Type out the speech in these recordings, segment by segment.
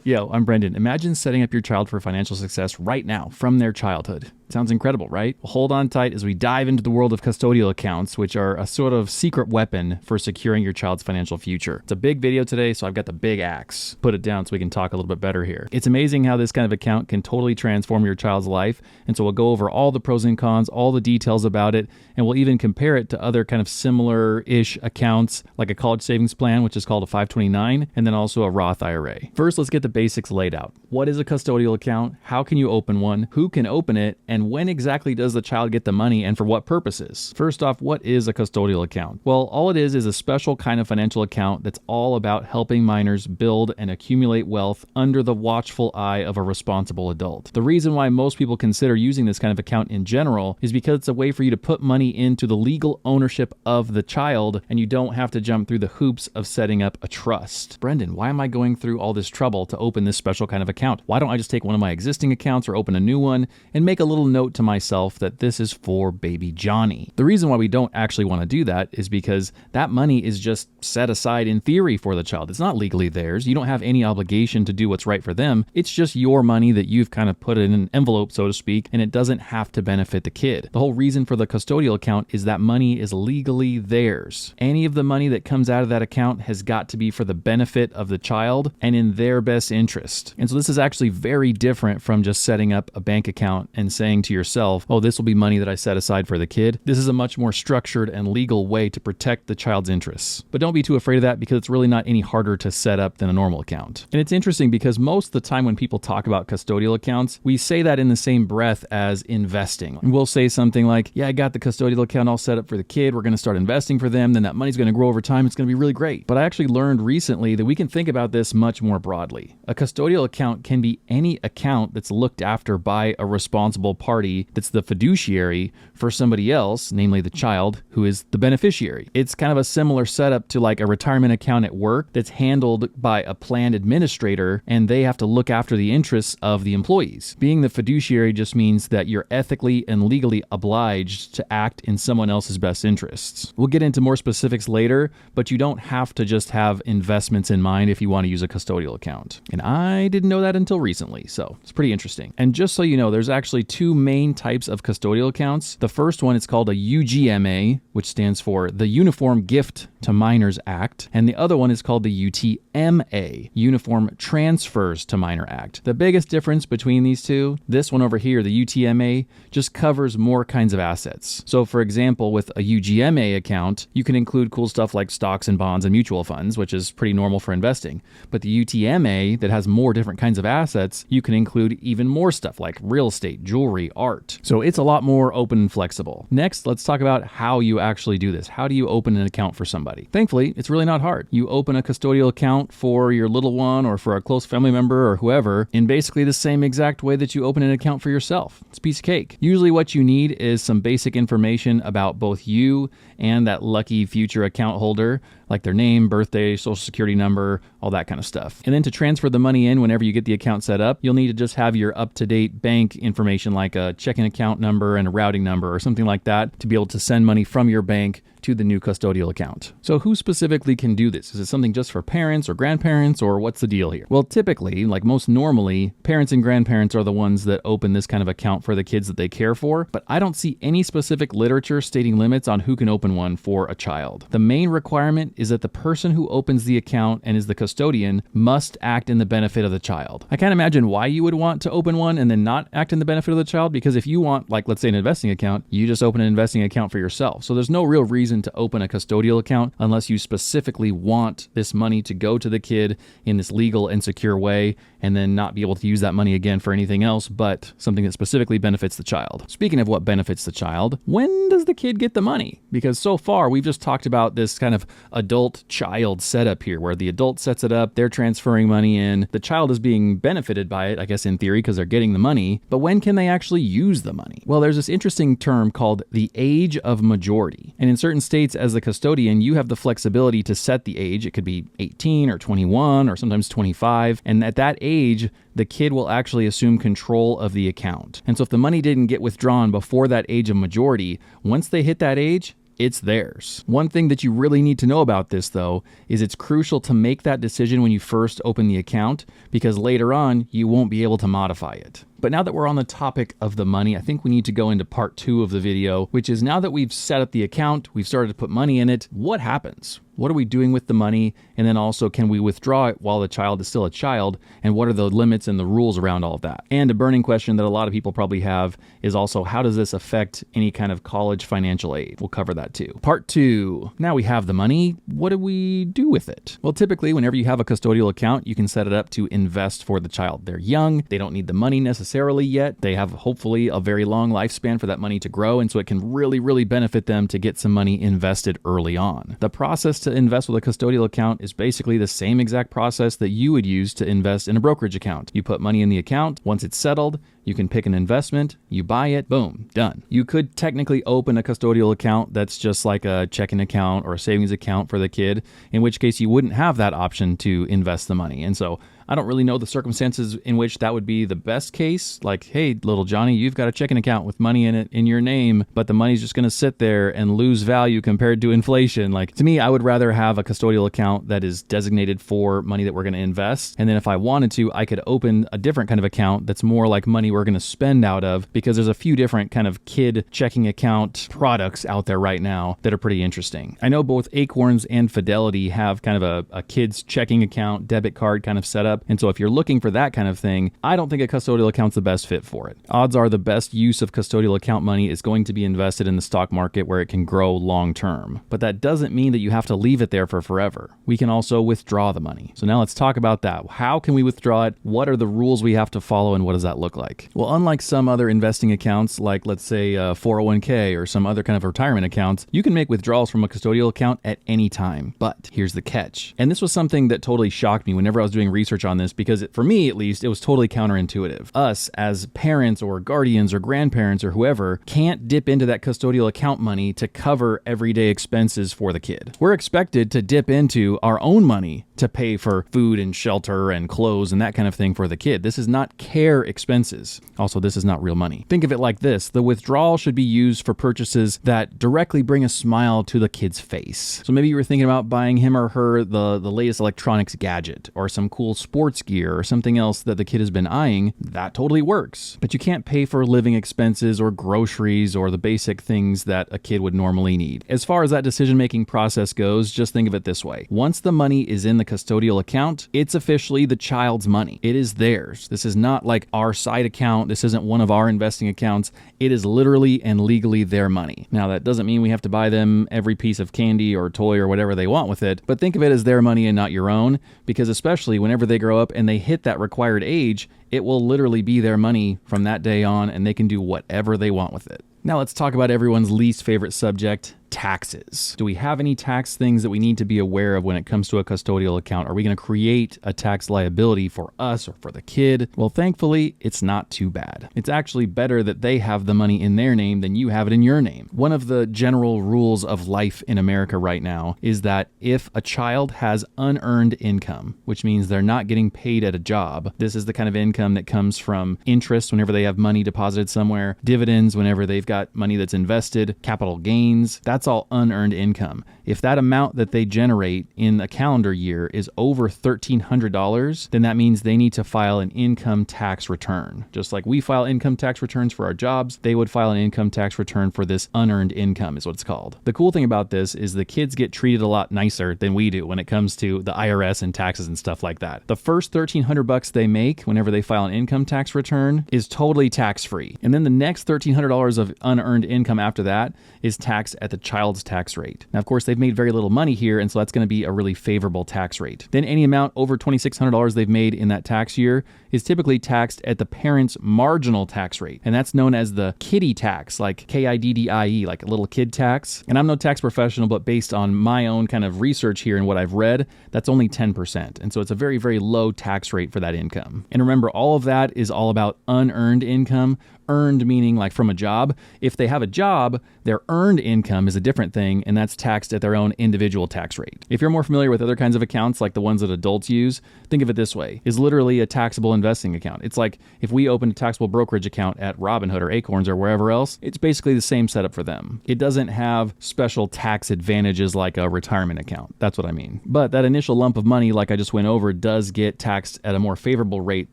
Yo, I'm Brendan. Imagine setting up your child for financial success right now from their childhood. Sounds incredible, right? Well, hold on tight as we dive into the world of custodial accounts, which are a sort of secret weapon for securing your child's financial future. It's a big video today, so I've got the big axe. Put it down so we can talk a little bit better here. It's amazing how this kind of account can totally transform your child's life, and so we'll go over all the pros and cons, all the details about it, and we'll even compare it to other kind of similar-ish accounts, like a college savings plan, which is called a 529, and then also a Roth IRA. First, let's get the basics laid out. What is a custodial account? How can you open one? Who can open it? And when exactly does the child get the money and for what purposes? First off, what is a custodial account? Well, all it is a special kind of financial account that's all about helping minors build and accumulate wealth under the watchful eye of a responsible adult. The reason why most people consider using this kind of account in general is because it's a way for you to put money into the legal ownership of the child, and you don't have to jump through the hoops of setting up a trust. Brendan, why am I going through all this trouble to open this special kind of account? Why don't I just take one of my existing accounts or open a new one and make a little note to myself that this is for baby Johnny? The reason why we don't actually want to do that is because that money is just set aside in theory for the child. It's not legally theirs. You don't have any obligation to do what's right for them. It's just your money that you've kind of put in an envelope, so to speak, and it doesn't have to benefit the kid. The whole reason for the custodial account is that money is legally theirs. Any of the money that comes out of that account has got to be for the benefit of the child and in their best interest. And so this is actually very different from just setting up a bank account and saying to yourself, oh, this will be money that I set aside for the kid. This is a much more structured and legal way to protect the child's interests. But don't be too afraid of that, because it's really not any harder to set up than a normal account. And it's interesting because most of the time when people talk about custodial accounts, we say that in the same breath as investing. And we'll say something like, yeah, I got the custodial account all set up for the kid. We're going to start investing for them. Then that money's going to grow over time. It's going to be really great. But I actually learned recently that we can think about this much more broadly. A custodial account can be any account that's looked after by a responsible party that's the fiduciary for somebody else, namely the child, who is the beneficiary. It's kind of a similar setup to like a retirement account at work that's handled by a plan administrator, and they have to look after the interests of the employees. Being the fiduciary just means that you're ethically and legally obliged to act in someone else's best interests. We'll get into more specifics later, but you don't have to just have investments in mind if you want to use a custodial account. And I didn't know that until recently, so it's pretty interesting. And just so you know, there's actually two main types of custodial accounts. The first one is called a UGMA, which stands for the Uniform Gift to Minors Act, and the other one is called the UTMA, Uniform Transfers to Minor Act. The biggest difference between these two, this one over here, the UTMA, just covers more kinds of assets. So for example, with a UGMA account, you can include cool stuff like stocks and bonds and mutual funds, which is pretty normal for investing. But the UTMA, that has more different kinds of assets, you can include even more stuff like real estate, jewelry, art. So it's a lot more open and flexible. Next, let's talk about how you actually do this. How do you open an account for somebody? Thankfully, it's really not hard. You open a custodial account for your little one or for a close family member or whoever in basically the same exact way that you open an account for yourself. It's a piece of cake. Usually what you need is some basic information about both you and that lucky future account holder, like their name, birthday, social security number, all that kind of stuff. And then to transfer the money in whenever you get the account set up, you'll need to just have your up-to-date bank information like a checking account number and a routing number or something like that to be able to send money from your bank to the new custodial account. So who specifically can do this? Is it something just for parents or grandparents, or what's the deal here? Well, typically, like most normally, parents and grandparents are the ones that open this kind of account for the kids that they care for, but I don't see any specific literature stating limits on who can open one for a child. The main requirement is that the person who opens the account and is the custodian must act in the benefit of the child. I can't imagine why you would want to open one and then not act in the benefit of the child, because if you want, like let's say an investing account, you just open an investing account for yourself. So there's no real reason to open a custodial account unless you specifically want this money to go to the kid in this legal and secure way, and then not be able to use that money again for anything else but something that specifically benefits the child. Speaking of what benefits the child, when does the kid get the money? Because so far we've just talked about this kind of adult-child setup here, where the adult sets it up, they're transferring money in, the child is being benefited by it, I guess in theory, because they're getting the money, but when can they actually use the money? Well, there's this interesting term called the age of majority, and in certain states, as the custodian, you have the flexibility to set the age. It could be 18 or 21 or sometimes 25, and at that age, the kid will actually assume control of the account. And so if the money didn't get withdrawn before that age of majority, once they hit that age, it's theirs. One thing that you really need to know about this, though, is it's crucial to make that decision when you first open the account, because later on, you won't be able to modify it. But now that we're on the topic of the money, I think we need to go into part 2 of the video, which is now that we've set up the account, we've started to put money in it, what happens? What are we doing with the money? And then also, can we withdraw it while the child is still a child? And what are the limits and the rules around all of that? And a burning question that a lot of people probably have is also, how does this affect any kind of college financial aid? We'll cover that too. Part 2. Now we have the money. What do we do with it? Well, typically, whenever you have a custodial account, you can set it up to invest for the child. They're young. They don't need the money necessarily yet. They have hopefully a very long lifespan for that money to grow. And so it can really, really benefit them to get some money invested early on. The process to invest with a custodial account is basically the same exact process that you would use to invest in a brokerage account. You put money in the account. Once it's settled, you can pick an investment, you buy it, boom, done. You could technically open a custodial account that's just like a checking account or a savings account for the kid, in which case you wouldn't have that option to invest the money. And so I don't really know the circumstances in which that would be the best case. Like, hey, little Johnny, you've got a checking account with money in it in your name, but the money's just going to sit there and lose value compared to inflation. Like, to me, I would rather have a custodial account that is designated for money that we're going to invest. And then if I wanted to, I could open a different kind of account that's more like money we're going to spend out of, because there's a few different kind of kid checking account products out there right now that are pretty interesting. I know both Acorns and Fidelity have kind of a kid's checking account, debit card kind of setup. And so if you're looking for that kind of thing, I don't think a custodial account's the best fit for it. Odds are the best use of custodial account money is going to be invested in the stock market where it can grow long term. But that doesn't mean that you have to leave it there for forever. We can also withdraw the money. So now let's talk about that. How can we withdraw it? What are the rules we have to follow, and what does that look like? Well, unlike some other investing accounts, like let's say 401k or some other kind of retirement accounts, you can make withdrawals from a custodial account at any time. But here's the catch. And this was something that totally shocked me whenever I was doing research on this, because for me, at least, it was totally counterintuitive. Us as parents or guardians or grandparents or whoever can't dip into that custodial account money to cover everyday expenses for the kid. We're expected to dip into our own money to pay for food and shelter and clothes and that kind of thing for the kid. This is not care expenses. Also, this is not real money. Think of it like this. The withdrawal should be used for purchases that directly bring a smile to the kid's face. So maybe you were thinking about buying him or her the latest electronics gadget or some cool sports gear or something else that the kid has been eyeing. That totally works. But you can't pay for living expenses or groceries or the basic things that a kid would normally need. As far as that decision-making process goes, just think of it this way. Once the money is in the custodial account, it's officially the child's money. It is theirs. This is not like our side account. This isn't one of our investing accounts. It is literally and legally their money. Now, that doesn't mean we have to buy them every piece of candy or toy or whatever they want with it, but think of it as their money and not your own, because especially whenever they grow up and they hit that required age, it will literally be their money from that day on, and they can do whatever they want with it. Now let's talk about everyone's least favorite subject, taxes. Do we have any tax things that we need to be aware of when it comes to a custodial account? Are we going to create a tax liability for us or for the kid? Well, thankfully, it's not too bad. It's actually better that they have the money in their name than you have it in your name. One of the general rules of life in America right now is that if a child has unearned income, which means they're not getting paid at a job, this is the kind of income that comes from interest whenever they have money deposited somewhere, dividends whenever they've got money that's invested, capital gains, that's all unearned income. If that amount that they generate in a calendar year is over $1,300, then that means they need to file an income tax return. Just like we file income tax returns for our jobs, they would file an income tax return for this unearned income is what it's called. The cool thing about this is the kids get treated a lot nicer than we do when it comes to the IRS and taxes and stuff like that. The first $1,300 they make whenever they file an income tax return is totally tax-free. And then the next $1,300 of unearned income after that is taxed at the child's tax rate. Now, of course, they've made very little money here, and so that's going to be a really favorable tax rate. Then any amount over $2,600 they've made in that tax year is typically taxed at the parent's marginal tax rate, and that's known as the kiddie tax, like KIDDIE, like a little kid tax. And I'm no tax professional, but based on my own kind of research here and what I've read, that's only 10%, and so it's a very, very low tax rate for that income. And remember, all of that is all about unearned income. Earned meaning like from a job. If they have a job, their earned income is a different thing, and that's taxed at their own individual tax rate. If you're more familiar with other kinds of accounts like the ones that adults use, think of it this way. It's literally a taxable investing account. It's like if we opened a taxable brokerage account at Robinhood or Acorns or wherever else, it's basically the same setup for them. It doesn't have special tax advantages like a retirement account. That's what I mean. But that initial lump of money, like I just went over, does get taxed at a more favorable rate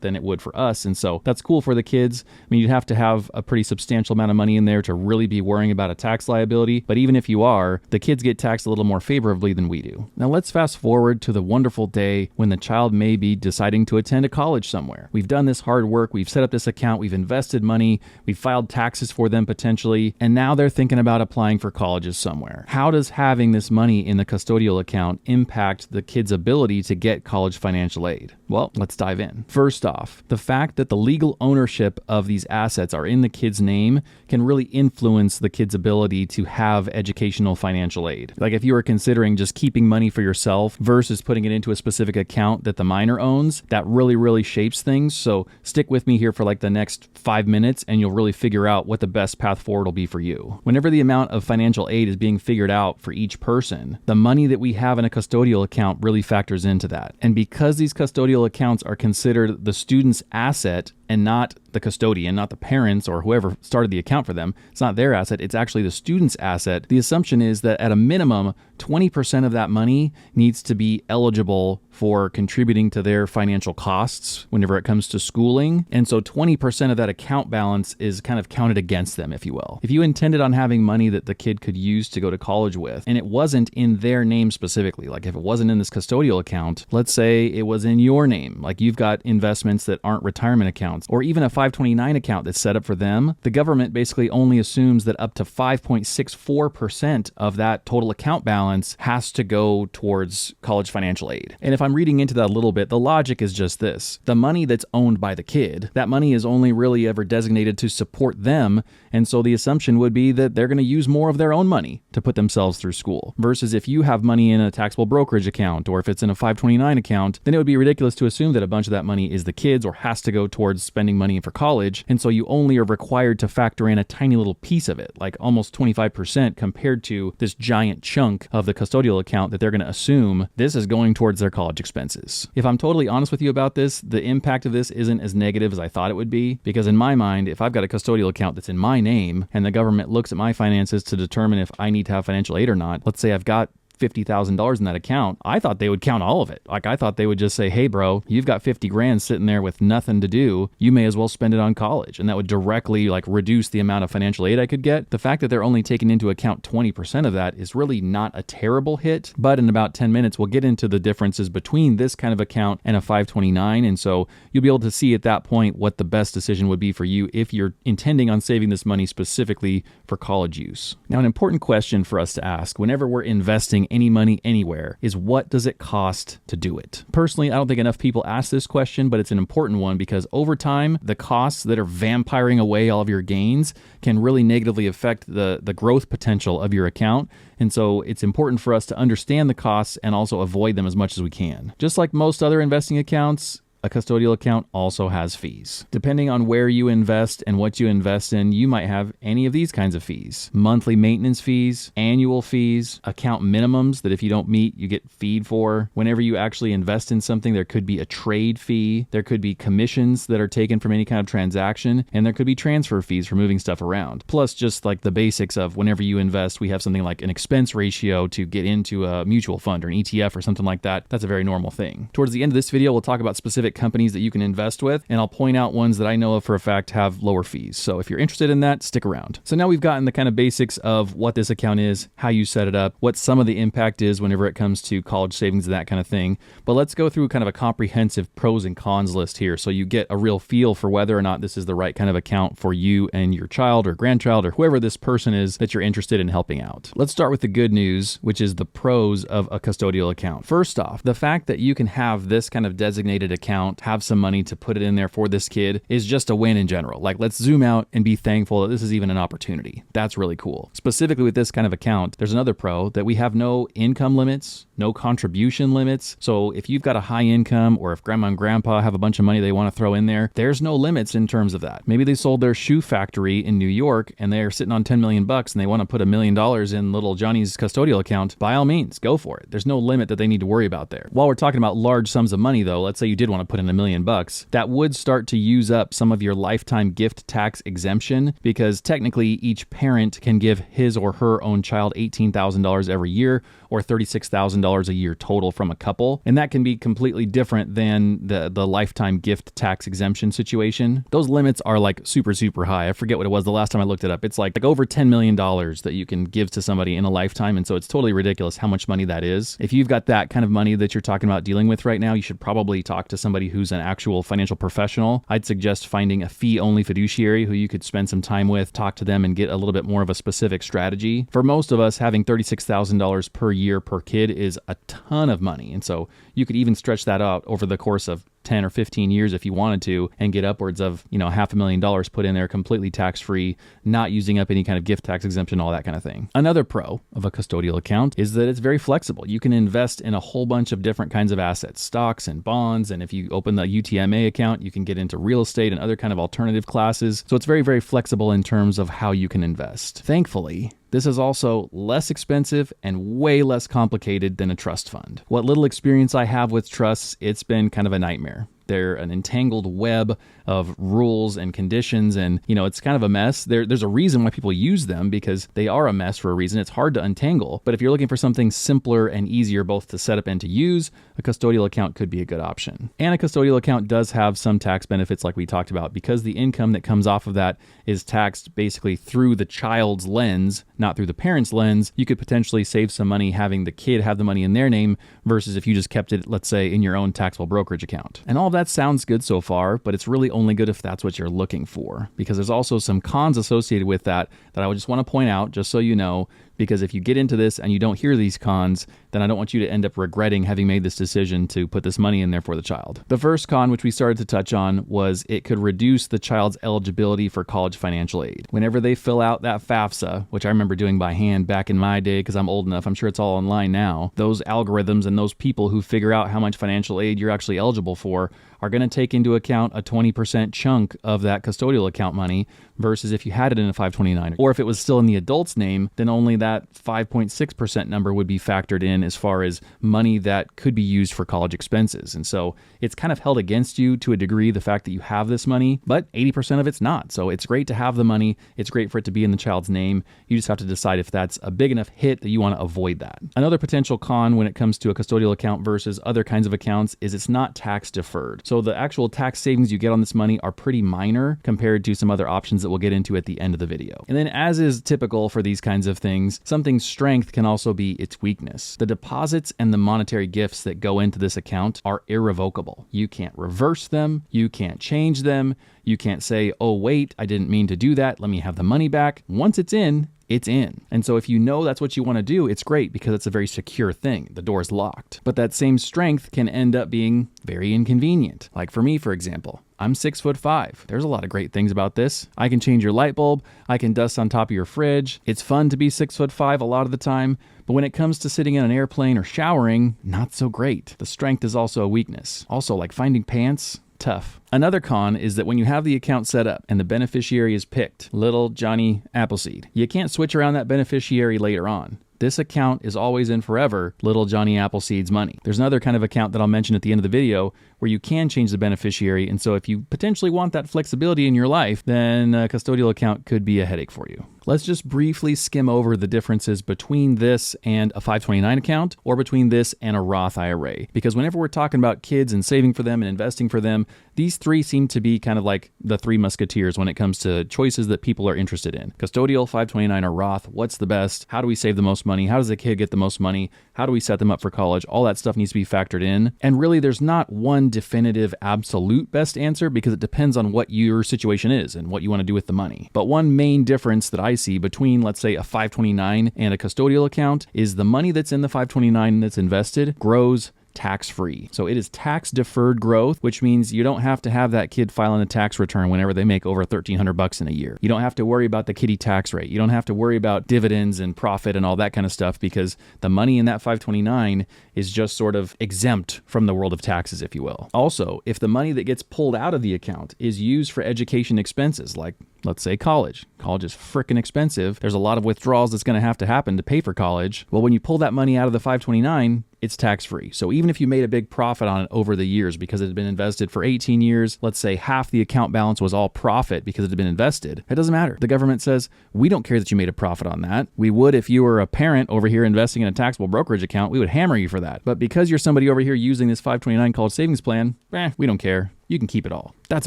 than it would for us. And so that's cool for the kids. I mean, you'd have to have a pretty substantial amount of money in there to really be worrying about a tax liability. But even if you are, the kids get taxed a little more favorably than we do. Now let's fast forward to the wonderful day when the child may be deciding to attend a college somewhere. We've done this hard work. We've set up this account. We've invested money. We've filed taxes for them potentially. And now they're thinking about applying for colleges somewhere. How does having this money in the custodial account impact the kid's ability to get college financial aid? Well, let's dive in. First off, the fact that the legal ownership of these assets are in the kid's name can really influence the kid's ability to have educational financial aid. Like if you were considering just keeping money for yourself versus putting it into a specific account that the minor owns, that really shapes things. So stick with me here for like the next 5 minutes and you'll really figure out what the best path forward will be for you. Whenever the amount of financial aid is being figured out for each person, the money that we have in a custodial account really factors into that. And because these custodial accounts are considered the student's asset and not the custodian, not the parents or whoever started the account for them, it's not their asset, it's actually the student's asset. The assumption is that at a minimum, 20% of that money needs to be eligible for contributing to their financial costs whenever it comes to schooling. And so 20% of that account balance is kind of counted against them, if you will. If you intended on having money that the kid could use to go to college with, and it wasn't in their name specifically, like if it wasn't in this custodial account, let's say it was in your name, like you've got investments that aren't retirement accounts, or even a 529 account that's set up for them, the government basically only assumes that up to 5.64% of that total account balance has to go towards college financial aid. And if I'm reading into that a little bit, the logic is just this. The money that's owned by the kid, that money is only really ever designated to support them. And so the assumption would be that they're going to use more of their own money to put themselves through school. Versus if you have money in a taxable brokerage account, or if it's in a 529 account, then it would be ridiculous to assume that a bunch of that money is the kids or has to go towards spending money for college. And so you only are required to factor in a tiny little piece of it, like almost 25% compared to this giant chunk of the custodial account that they're going to assume this is going towards their college expenses. If I'm totally honest with you about this, the impact of this isn't as negative as I thought it would be, because in my mind, if I've got a custodial account that's in my name and the government looks at my finances to determine if I need to have financial aid or not, let's say I've got $50,000 in that account, I thought they would count all of it. Like I thought they would just say, hey bro, you've got 50 grand sitting there with nothing to do. You may as well spend it on college. And that would directly like reduce the amount of financial aid I could get. The fact that they're only taking into account 20% of that is really not a terrible hit. But in about 10 minutes, we'll get into the differences between this kind of account and a 529. And so you'll be able to see at that point what the best decision would be for you if you're intending on saving this money specifically for college use. Now, an important question for us to ask whenever we're investing any money anywhere is, what does it cost to do it? Personally, I don't think enough people ask this question, but it's an important one because over time, the costs that are vampiring away all of your gains can really negatively affect the growth potential of your account. And so it's important for us to understand the costs and also avoid them as much as we can. Just like most other investing accounts, a custodial account also has fees. Depending on where you invest and what you invest in, you might have any of these kinds of fees. Monthly maintenance fees, annual fees, account minimums that if you don't meet, you get feed for. Whenever you actually invest in something, there could be a trade fee. There could be commissions that are taken from any kind of transaction, and there could be transfer fees for moving stuff around. Plus just like the basics of whenever you invest, we have something like an expense ratio to get into a mutual fund or an ETF or something like that. That's a very normal thing. Towards the end of this video, we'll talk about specific companies that you can invest with, and I'll point out ones that I know of for a fact have lower fees. So if you're interested in that, stick around. So now we've gotten the kind of basics of what this account is, how you set it up, what some of the impact is whenever it comes to college savings and that kind of thing. But let's go through kind of a comprehensive pros and cons list here so you get a real feel for whether or not this is the right kind of account for you and your child or grandchild or whoever this person is that you're interested in helping out. Let's start with the good news, which is the pros of a custodial account. First off, the fact that you can have this kind of designated account account, have some money to put it in there for this kid is just a win in general. Like, let's zoom out and be thankful that this is even an opportunity. That's really cool. Specifically with this kind of account, there's another pro that we have no income limits, no contribution limits. So if you've got a high income, or if grandma and grandpa have a bunch of money they want to throw in there, there's no limits in terms of that. Maybe they sold their shoe factory in New York and they're sitting on 10 million bucks and they want to put $1 million in little Johnny's custodial account. By all means, go for it. There's no limit that they need to worry about there. While we're talking about large sums of money though, let's say you did want to put in $1 million bucks, that would start to use up some of your lifetime gift tax exemption, because technically each parent can give his or her own child $18,000 every year, or $36,000 a year total from a couple. And that can be completely different than the lifetime gift tax exemption situation. Those limits are like super, super high. I forget what it was the last time I looked it up. It's like over $10 million that you can give to somebody in a lifetime. And so it's totally ridiculous how much money that is. If you've got that kind of money that you're talking about dealing with right now, you should probably talk to somebody who's an actual financial professional. I'd suggest finding a fee-only fiduciary who you could spend some time with, talk to them and get a little bit more of a specific strategy. For most of us, having $36,000 per year per kid is a ton of money. And so you could even stretch that out over the course of 10 or 15 years if you wanted to, and get upwards of, $500,000 put in there completely tax-free, not using up any kind of gift tax exemption, all that kind of thing. Another pro of a custodial account is that it's very flexible. You can invest in a whole bunch of different kinds of assets, stocks and bonds. And if you open the UTMA account, you can get into real estate and other kind of alternative classes. So it's very, very flexible in terms of how you can invest. Thankfully, this is also less expensive and way less complicated than a trust fund. What little experience I have with trusts, it's been kind of a nightmare. They're an entangled web of rules and conditions, and it's kind of a mess. There's a reason why people use them, because they are a mess for a reason. It's hard to untangle, but if you're looking for something simpler and easier both to set up and to use, a custodial account could be a good option. And a custodial account does have some tax benefits like we talked about, because the income that comes off of that is taxed basically through the child's lens, not through the parent's lens. You could potentially save some money having the kid have the money in their name versus if you just kept it, let's say, in your own taxable brokerage account. And all that sounds good so far, but it's really only good if that's what you're looking for, because there's also some cons associated with that I would just want to point out, just so you know, because if you get into this and you don't hear these cons, then I don't want you to end up regretting having made this decision to put this money in there for the child. The first con, which we started to touch on, was it could reduce the child's eligibility for college financial aid. Whenever they fill out that FAFSA, which I remember doing by hand back in my day because I'm old enough, I'm sure it's all online now, those algorithms and those people who figure out how much financial aid you're actually eligible for are going to take into account a 20% chunk of that custodial account money, versus if you had it in a 529. Or if it was still in the adult's name, then only that 5.6% number would be factored in as far as money that could be used for college expenses. And so it's kind of held against you to a degree, the fact that you have this money, but 80% of it's not. So it's great to have the money. It's great for it to be in the child's name. You just have to decide if that's a big enough hit that you want to avoid that. Another potential con when it comes to a custodial account versus other kinds of accounts is it's not tax deferred. So the actual tax savings you get on this money are pretty minor compared to some other options that we'll get into at the end of the video. And then, as is typical for these kinds of things, something's strength can also be its weakness. The deposits and the monetary gifts that go into this account are irrevocable. You can't reverse them. You can't change them. You can't say, oh, wait, I didn't mean to do that. Let me have the money back. Once it's in, it's in. And so if you know that's what you want to do, it's great because it's a very secure thing. The door is locked. But that same strength can end up being very inconvenient. Like for me, for example, I'm 6'5". There's a lot of great things about this. I can change your light bulb. I can dust on top of your fridge. It's fun to be 6'5" a lot of the time. But when it comes to sitting in an airplane or showering, not so great. The strength is also a weakness. Also, like finding pants, tough. Another con is that when you have the account set up and the beneficiary is picked, little Johnny Appleseed, you can't switch around that beneficiary later on. This account is always in forever little Johnny Appleseed's money. There's another kind of account that I'll mention at the end of the video where you can change the beneficiary. And so if you potentially want that flexibility in your life, then a custodial account could be a headache for you. Let's just briefly skim over the differences between this and a 529 account, or between this and a Roth IRA. Because whenever we're talking about kids and saving for them and investing for them, these three seem to be kind of like the three musketeers when it comes to choices that people are interested in. Custodial, 529, or Roth, what's the best? How do we save the most money? How does a kid get the most money? How do we set them up for college? All that stuff needs to be factored in. And really, there's not one definitive absolute best answer because it depends on what your situation is and what you want to do with the money. But one main difference that I see between, let's say, a 529 and a custodial account is the money that's in the 529 that's invested grows tax-free. So it is tax-deferred growth, which means you don't have to have that kid filing a tax return whenever they make over $1,300 in a year. You don't have to worry about the kiddie tax rate. You don't have to worry about dividends and profit and all that kind of stuff, because the money in that 529 is just sort of exempt from the world of taxes, if you will. Also, if the money that gets pulled out of the account is used for education expenses, like let's say college is freaking expensive. There's a lot of withdrawals that's going to have to happen to pay for college. Well, when you pull that money out of the 529, it's tax-free. So even if you made a big profit on it over the years because it had been invested for 18 years, let's say half the account balance was all profit because it had been invested, it doesn't matter. The government says, we don't care that you made a profit on that. We would if you were a parent over here investing in a taxable brokerage account, we would hammer you for that. But because you're somebody over here using this 529 college savings plan, we don't care. You can keep it all. That's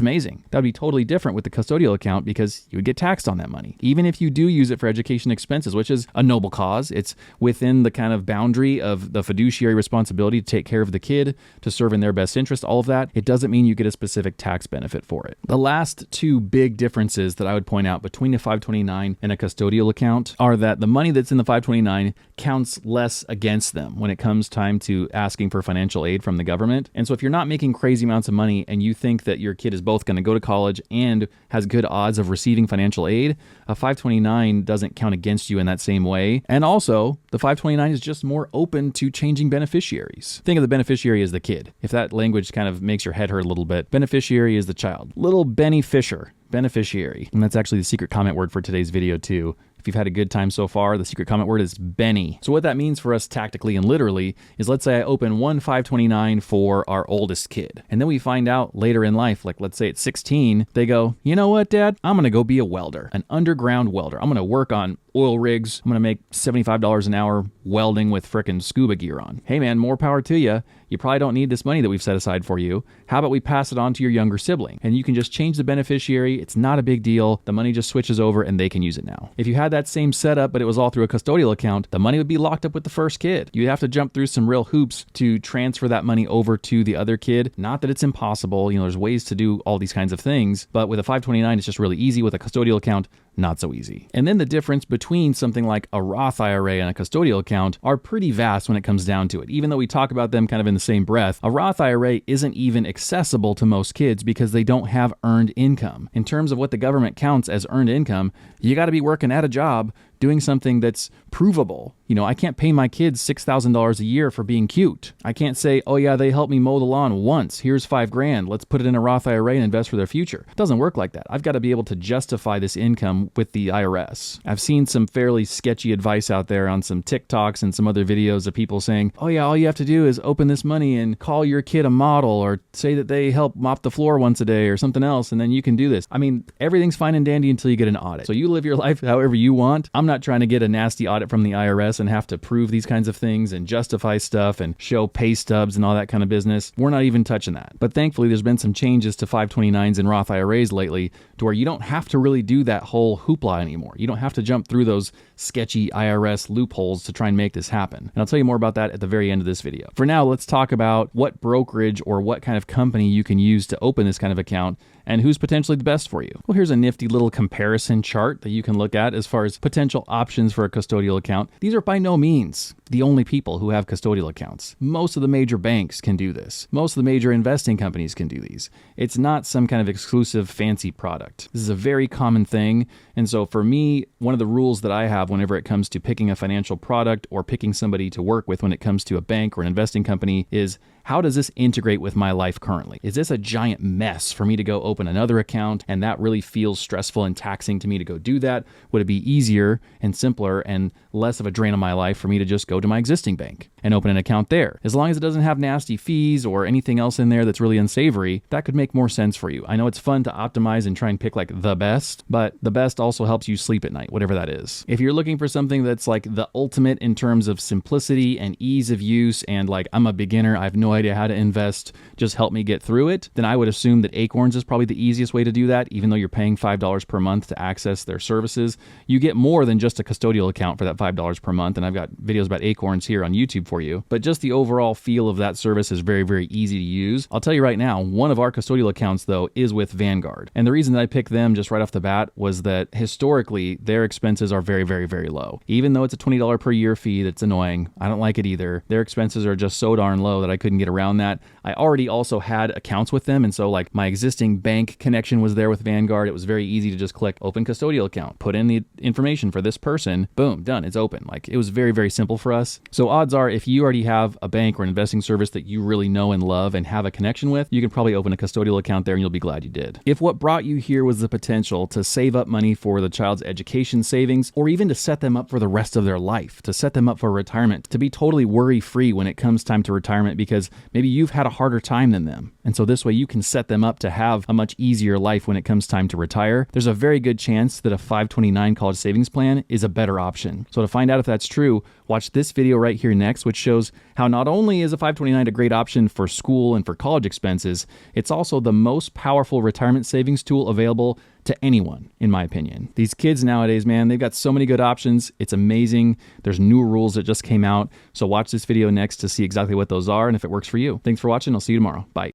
amazing. That would be totally different with the custodial account because you would get taxed on that money. Even if you do use it for education expenses, which is a noble cause, it's within the kind of boundary of the fiduciary responsibility to take care of the kid, to serve in their best interest, all of that. It doesn't mean you get a specific tax benefit for it. The last two big differences that I would point out between a 529 and a custodial account are that the money that's in the 529 counts less against them when it comes time to asking for financial aid from the government. And so if you're not making crazy amounts of money and you think that your kid is both going to go to college and has good odds of receiving financial aid, a 529 doesn't count against you in that same way. And also, the 529 is just more open to changing beneficiaries. Think of the beneficiary as the kid. If that language kind of makes your head hurt a little bit, beneficiary is the child. Little Benny Fisher, beneficiary. And that's actually the secret comment word for today's video too. If you've had a good time so far, the secret comment word is Benny. So what that means for us tactically and literally is, let's say I open one 529 for our oldest kid. And then we find out later in life, like let's say at 16, they go, you know what, Dad? I'm going to go be a welder, an underground welder. I'm going to work on oil rigs. I'm going to make $75 an hour welding with frickin' scuba gear on. Hey man, more power to you. You probably don't need this money that we've set aside for you. How about we pass it on to your younger sibling? And you can just change the beneficiary. It's not a big deal. The money just switches over and they can use it now. If you had that same setup, but it was all through a custodial account, the money would be locked up with the first kid. You'd have to jump through some real hoops to transfer that money over to the other kid. Not that it's impossible. There's ways to do all these kinds of things, but with a 529, it's just really easy. With a custodial account, not so easy. And then the difference between something like a Roth IRA and a custodial account are pretty vast when it comes down to it. Even though we talk about them kind of in the same breath, a Roth IRA isn't even accessible to most kids because they don't have earned income. In terms of what the government counts as earned income, you got to be working at a job doing something that's provable. I can't pay my kids $6,000 a year for being cute. I can't say, oh yeah, they helped me mow the lawn once. Here's $5,000. Let's put it in a Roth IRA and invest for their future. It doesn't work like that. I've got to be able to justify this income with the IRS. I've seen some fairly sketchy advice out there on some TikToks and some other videos of people saying, oh yeah, all you have to do is open this money and call your kid a model or say that they help mop the floor once a day or something else, and then you can do this. I mean, everything's fine and dandy until you get an audit. So you live your life however you want. I'm not trying to get a nasty audit from the IRS and have to prove these kinds of things and justify stuff and show pay stubs and all that kind of business. We're not even touching that. But thankfully, there's been some changes to 529s and Roth IRAs lately to where you don't have to really do that whole hoopla anymore. You don't have to jump through those sketchy IRS loopholes to try and make this happen. And I'll tell you more about that at the very end of this video. For now, let's talk about what brokerage or what kind of company you can use to open this kind of account and who's potentially the best for you. Well, here's a nifty little comparison chart that you can look at as far as potential options for a custodial account. These are by no means the only people who have custodial accounts. Most of the major banks can do this. Most of the major investing companies can do these. It's not some kind of exclusive fancy product. This is a very common thing. And so for me, one of the rules that I have whenever it comes to picking a financial product or picking somebody to work with when it comes to a bank or an investing company is, how does this integrate with my life currently? Is this a giant mess for me to go open another account and that really feels stressful and taxing to me to go do that? Would it be easier and simpler and less of a drain on my life for me to just go to my existing bank and open an account there? As long as it doesn't have nasty fees or anything else in there that's really unsavory, that could make more sense for you. I know it's fun to optimize and try and pick like the best, but the best also helps you sleep at night, whatever that is. If you're looking for something that's like the ultimate in terms of simplicity and ease of use and like, I'm a beginner, I have no idea how to invest, just help me get through it, then I would assume that Acorns is probably the easiest way to do that. Even though you're paying $5 per month to access their services, you get more than just a custodial account for that $5 per month. And I've got videos about Acorns here on YouTube for you. But just the overall feel of that service is very, very easy to use. I'll tell you right now, one of our custodial accounts, though, is with Vanguard. And the reason that I picked them just right off the bat was that historically, their expenses are very, very, very low. Even though it's a $20 per year fee that's annoying, I don't like it either. Their expenses are just so darn low that I couldn't get around that. I already also had accounts with them. And so like my existing bank connection was there with Vanguard. It was very easy to just click open custodial account, put in the information for this person, boom, done, it's open. Like it was very, very simple for us. So odds are if you already have a bank or an investing service that you really know and love and have a connection with, you can probably open a custodial account there and you'll be glad you did. If what brought you here was the potential to save up money for the child's education savings, or even to set them up for the rest of their life, to set them up for retirement, to be totally worry-free when it comes time to retirement because maybe you've had a harder time than them. And so this way you can set them up to have a much easier life when it comes time to retire. There's a very good chance that a 529 college savings plan is a better option. So to find out if that's true, watch this video right here next, which shows how not only is a 529 a great option for school and for college expenses, it's also the most powerful retirement savings tool available to anyone, in my opinion. These kids nowadays, man, they've got so many good options. It's amazing. There's new rules that just came out. So watch this video next to see exactly what those are and if it works for you. Thanks for watching. I'll see you tomorrow. Bye.